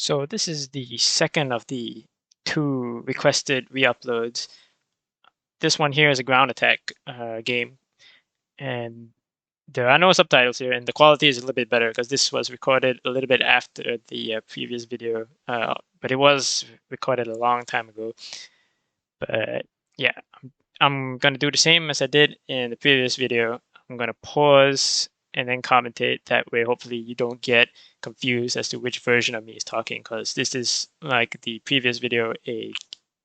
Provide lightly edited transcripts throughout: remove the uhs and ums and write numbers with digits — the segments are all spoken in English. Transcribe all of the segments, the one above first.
So this is the second of the two requested re-uploads. This one here is a ground attack game, and there are no subtitles here, and the quality is a little bit better because this was recorded a little bit after the previous video, but it was recorded a long time ago. But yeah, I'm going to do the same as I did in the previous video. I'm going to pause and then commentate. That way, hopefully you don't get confused as to which version of me is talking, because this is like the previous video, a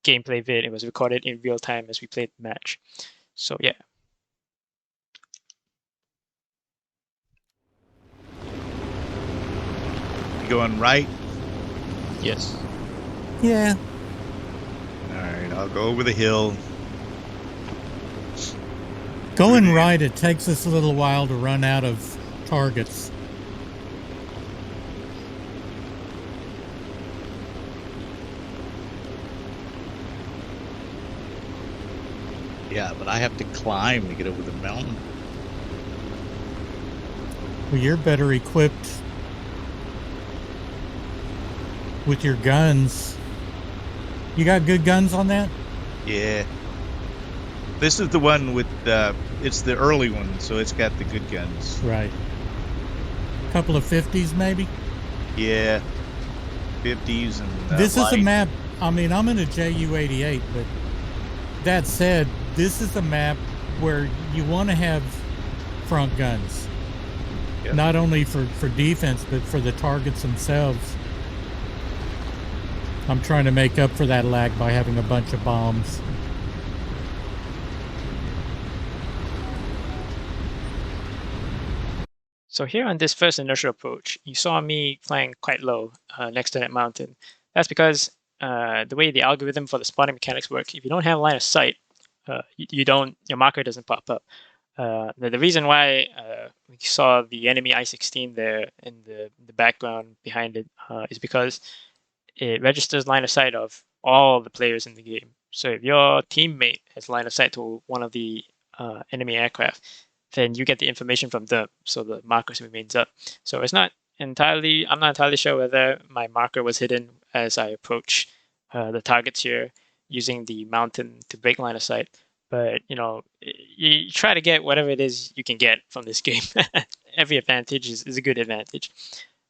gameplay vid. It was recorded in real time as we played the match. So yeah. You going right? Yes. Yeah. Alright, I'll go over the hill. Going right, it takes us a little while to run out of targets. Yeah, but I have to climb to get over the mountain. Well, you're better equipped with your guns. You got good guns on that? Yeah. This is the one with it's the early one, so it's got the good guns. Right. A couple of 50s maybe? Yeah. 50s and this is a light. map. I mean, I'm in a JU-88, but that said, this is a map where you want to have front guns. Yep. Not only for defense, but for the targets themselves. I'm trying to make up for that lag by having a bunch of bombs. So here on this first initial approach, you saw me flying quite low next to that mountain. That's because the way the algorithm for the spotting mechanics work, if you don't have line of sight, your marker doesn't pop up. The reason why we saw the enemy I-16 there in the background behind it is because it registers line of sight of all the players in the game. So if your teammate has line of sight to one of the enemy aircraft, then you get the information from them, so the marker remains up. So I'm not entirely sure whether my marker was hidden as I approach the targets here using the mountain to break line of sight. But you try to get whatever it is you can get from this game. Every advantage is a good advantage.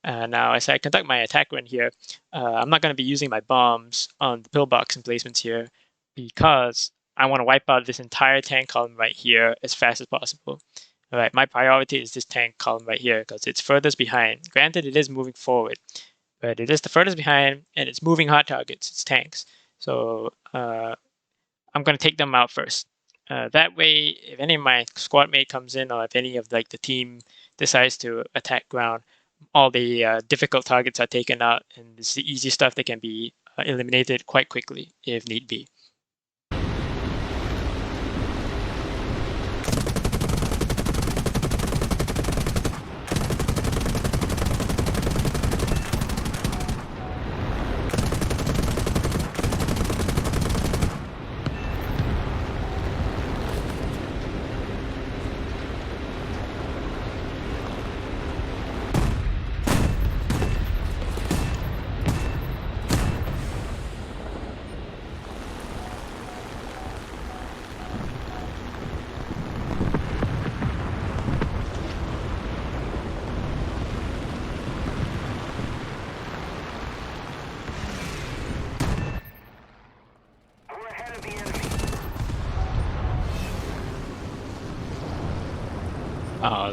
Now, as I conduct my attack run here, I'm not going to be using my bombs on the pillbox emplacements here because I want to wipe out this entire tank column right here as fast as possible. All right, my priority is this tank column right here because it's furthest behind. Granted, it is moving forward, but it is the furthest behind, and it's moving hard targets. It's tanks. So I'm going to take them out first. That way, if any of my squad mate comes in, or if any of the team decides to attack ground, all the difficult targets are taken out, and it's the easy stuff that can be eliminated quite quickly if need be.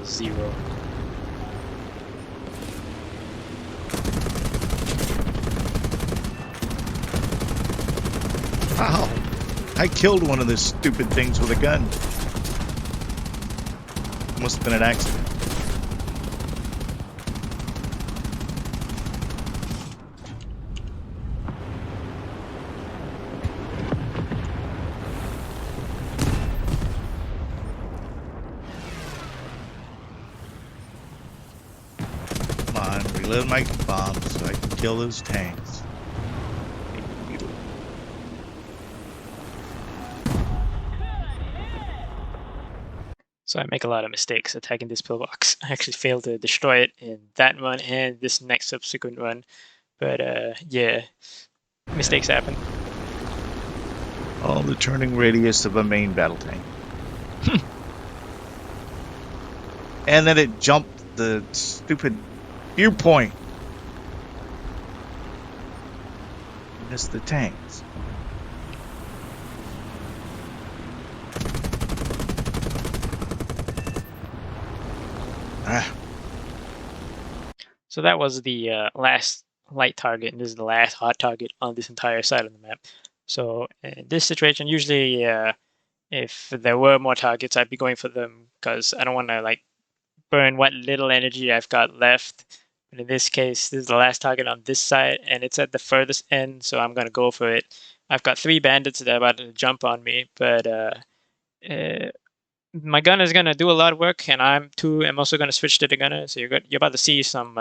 Zero. Wow. I killed one of those stupid things with a gun. Must have been an accident. Reload my bombs so I can kill those tanks. So I make a lot of mistakes attacking this pillbox. I actually failed to destroy it in that run and this next subsequent run. But yeah, mistakes happen. All the turning radius of a main battle tank. And then it jumped the stupid viewpoint. Missed the tanks. Ah. So that was the last light target, and this is the last hot target on this entire side of the map. So in this situation, usually if there were more targets, I'd be going for them because I don't want to like burn what little energy I've got left. But in this case, this is the last target on this side, and it's at the furthest end, so I'm going to go for it. I've got 3 bandits that are about to jump on me, but my gunner is going to do a lot of work, and I'm also going to switch to the gunner, so you're about to see some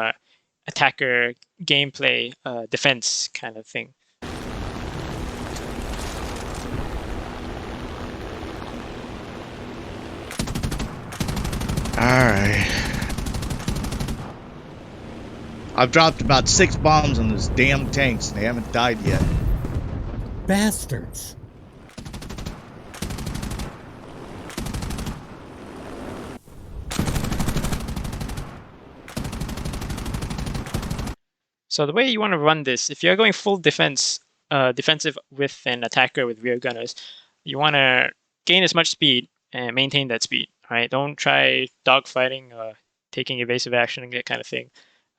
attacker gameplay defense kind of thing. Alright. I've dropped about 6 bombs on those damn tanks and they haven't died yet. Bastards. So the way you want to run this, if you're going full defense, defensive with an attacker with rear gunners, you want to gain as much speed and maintain that speed. Right? Don't try dogfighting or taking evasive action and that kind of thing.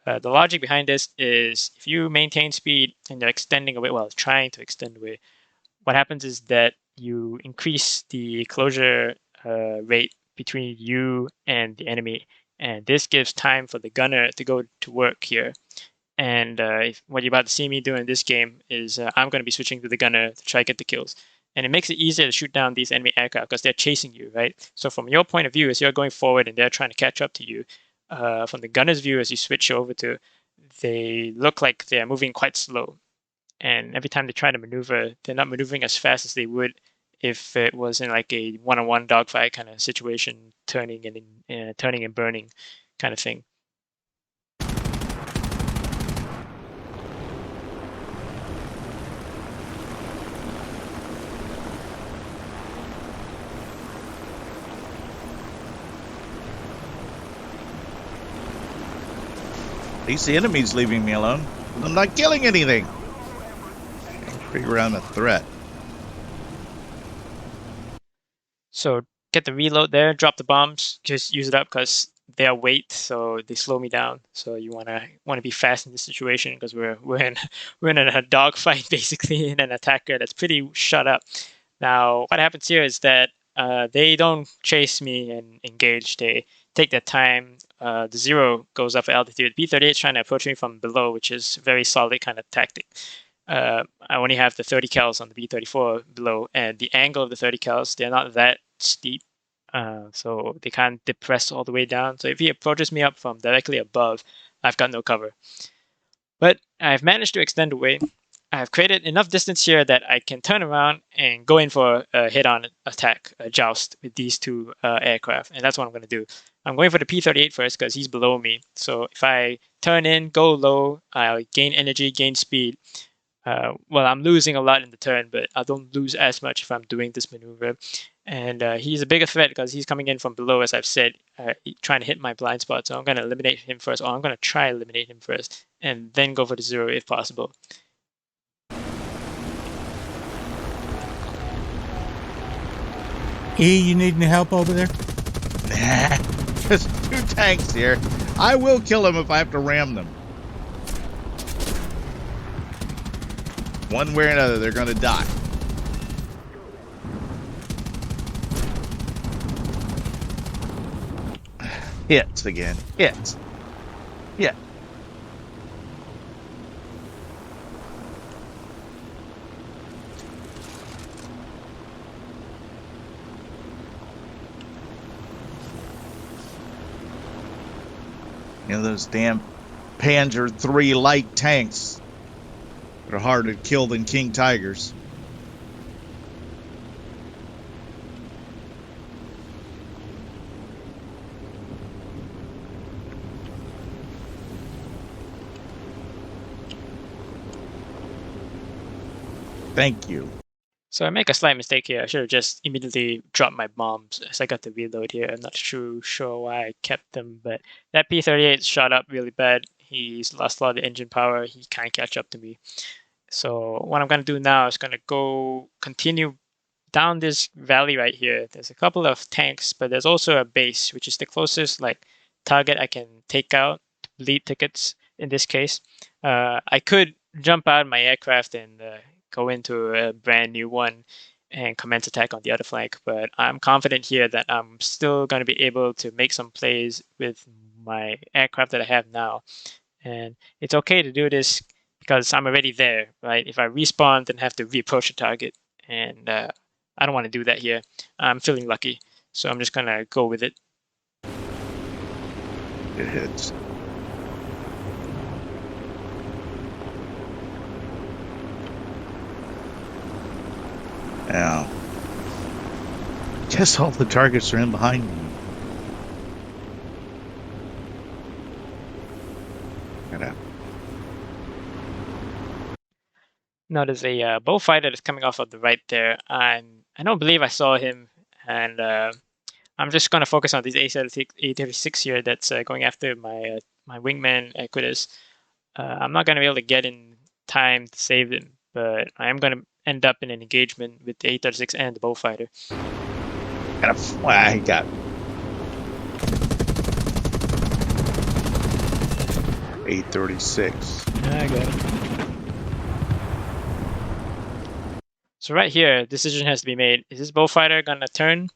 The logic behind this is if you maintain speed and you're extending away, well, trying to extend away, what happens is that you increase the closure rate between you and the enemy, and this gives time for the gunner to go to work here. And what you're about to see me do in this game is I'm going to be switching to the gunner to try to get the kills. And it makes it easier to shoot down these enemy aircraft because they're chasing you, right? So from your point of view, as you're going forward and they're trying to catch up to you, from the gunner's view, as you switch over to, they look like they're moving quite slow. And every time they try to maneuver, they're not maneuvering as fast as they would if it was in like a one-on-one dogfight kind of situation, turning and burning kind of thing. At least the enemy's leaving me alone. I'm not killing anything. Figure out a threat. So get the reload there, drop the bombs, just use it up because they are weight, so they slow me down. So you wanna be fast in this situation because we're in a dogfight basically in an attacker that's pretty shut up. Now what happens here is that they don't chase me and engage. They take their time. The Zero goes up altitude. B-38 is trying to approach me from below, which is a very solid kind of tactic. I only have the 30 cals on the B-34 below, and the angle of the 30 cals, they're not that steep, so they can't depress all the way down. So if he approaches me up from directly above, I've got no cover. But I've managed to extend away. I've created enough distance here that I can turn around and go in for a head-on attack, a joust with these 2 aircraft, and that's what I'm going to do. I'm going for the P-38 first because he's below me. So if I turn in, go low, I'll gain energy, gain speed. Well, I'm losing a lot in the turn, but I don't lose as much if I'm doing this maneuver. And he's a bigger threat because he's coming in from below, as I've said, trying to hit my blind spot. So I'm going to eliminate him first, or I'm going to try to eliminate him first, and then go for the Zero if possible. E, you need any help over there? Nah, there's 2 tanks here. I will kill them if I have to ram them. One way or another, they're going to die. Hits again. Hits. Yeah. You know, those damn Panzer III light tanks that are harder to kill than King Tigers. Thank you. So I make a slight mistake here. I should have just immediately dropped my bombs as I got the reload here. I'm not sure why I kept them, but that P-38 shot up really bad. He's lost a lot of engine power. He can't catch up to me. So what I'm going to do now is going to continue down this valley right here. There's a couple of tanks, but there's also a base, which is the closest target I can take out to bleed tickets in this case. I could jump out of my aircraft and go into a brand new one and commence attack on the other flank, but I'm confident here that I'm still going to be able to make some plays with my aircraft that I have now. And it's okay to do this because I'm already there, right? If I respawn, then have to reapproach the target, and I don't want to do that here. I'm feeling lucky, so I'm just going to go with it. It hits. Yeah. Guess all the targets are in behind me. Now there's a bullfighter that's coming off of the right there, and I don't believe I saw him, and I'm just going to focus on this A36 here that's going after my wingman Equitas. I'm not going to be able to get in time to save him, but I am going to end up in an engagement with the A36 and the bullfighter. I got A36. I got it. So right here, decision has to be made. Is this bullfighter going to turn?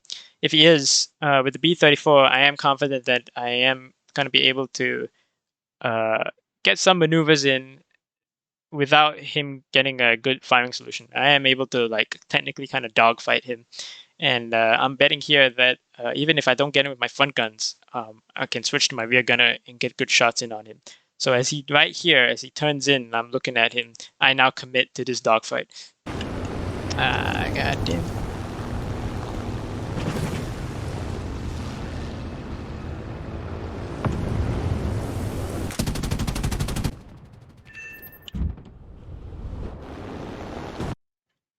If he is, with the B-34, I am confident that I am going to be able to get some maneuvers in without him getting a good firing solution. I am able to technically kind of dogfight him. And I'm betting here that even if I don't get him with my front guns, I can switch to my rear gunner and get good shots in on him. So as he turns in, I'm looking at him, I now commit to this dogfight. Goddamn.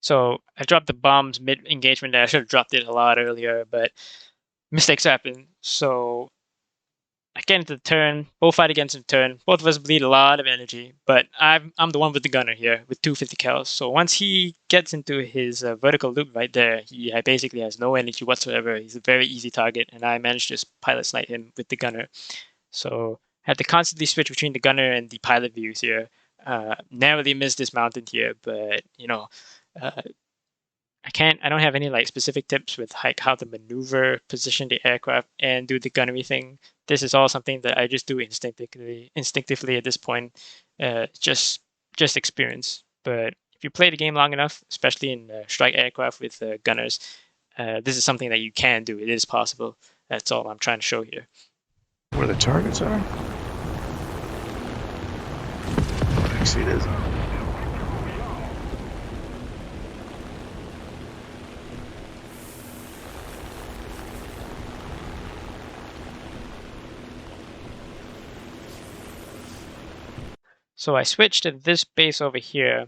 So I dropped the bombs mid-engagement there. I should have dropped it a lot earlier, but mistakes happen. So I get into the turn, bullfight against the turn. Both of us bleed a lot of energy, but I'm the one with the gunner here with 250 cals. So once he gets into his vertical loop right there, he basically has no energy whatsoever. He's a very easy target, and I managed to just pilot snipe him with the gunner. So I had to constantly switch between the gunner and the pilot views here. Narrowly missed this mountain here, but I don't have any specific tips with how to maneuver, position the aircraft, and do the gunnery thing. This is all something that I just do instinctively at this point. Just experience. But if you play the game long enough, especially in strike aircraft with gunners, this is something that you can do. It is possible. That's all I'm trying to show here. Where the targets are? I see it is. So I switched to this base over here,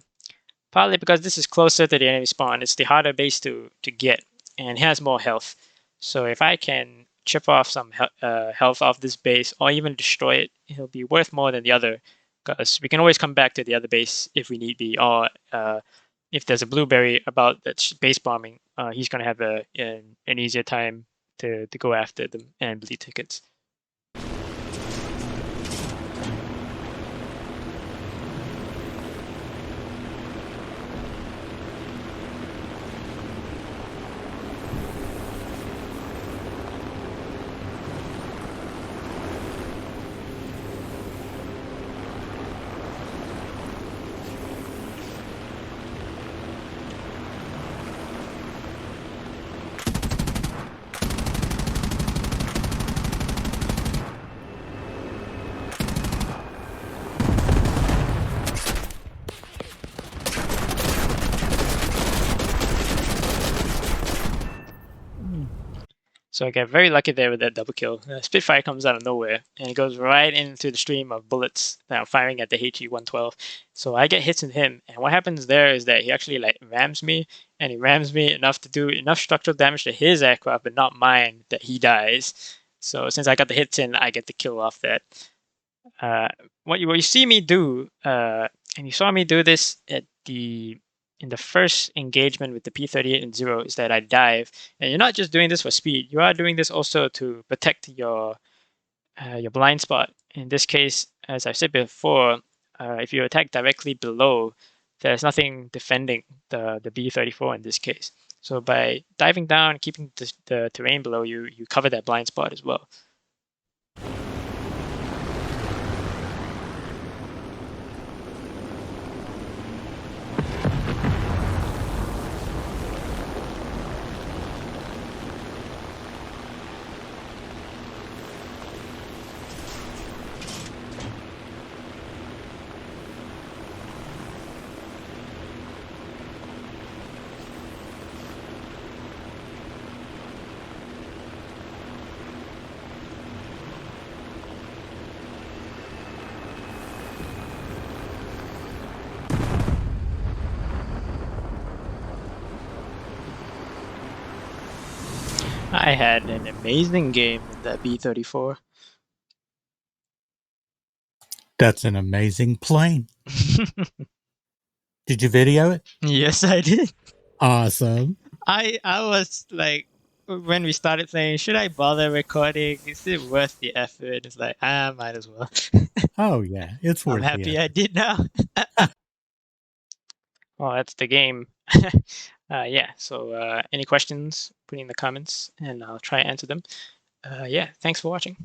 partly because this is closer to the enemy spawn. It's the harder base to get, and it has more health. So if I can chip off some health off this base, or even destroy it, it'll be worth more than the other, because we can always come back to the other base if we need be, or if there's a blueberry about that's base bombing, he's going to have an easier time to go after them and bleed tickets. So I get very lucky there with that double kill. Spitfire comes out of nowhere, and it goes right into the stream of bullets that I'm firing at the HE-112. So I get hits in him, and what happens there is that he actually like rams me, and he rams me enough to do enough structural damage to his aircraft, but not mine, that he dies. So since I got the hits in, I get the kill off that. What you see me do, and you saw me do this in the first engagement with the P-38 and Zero, is that I dive, and you're not just doing this for speed. You are doing this also to protect your blind spot. In this case, as I said before, if you attack directly below, there's nothing defending the B-34 in this case. So by diving down, keeping the terrain below you, you cover that blind spot as well. I had an amazing game in that B-34. That's an amazing plane. Did you video it? Yes, I did. Awesome. I was like, when we started playing, should I bother recording? Is it worth the effort? It's like, I might as well. Oh yeah, it's worth I'm happy it. I did now. Well, that's the game. Yeah, so any questions, put in the comments, and I'll try to answer them. Yeah, thanks for watching.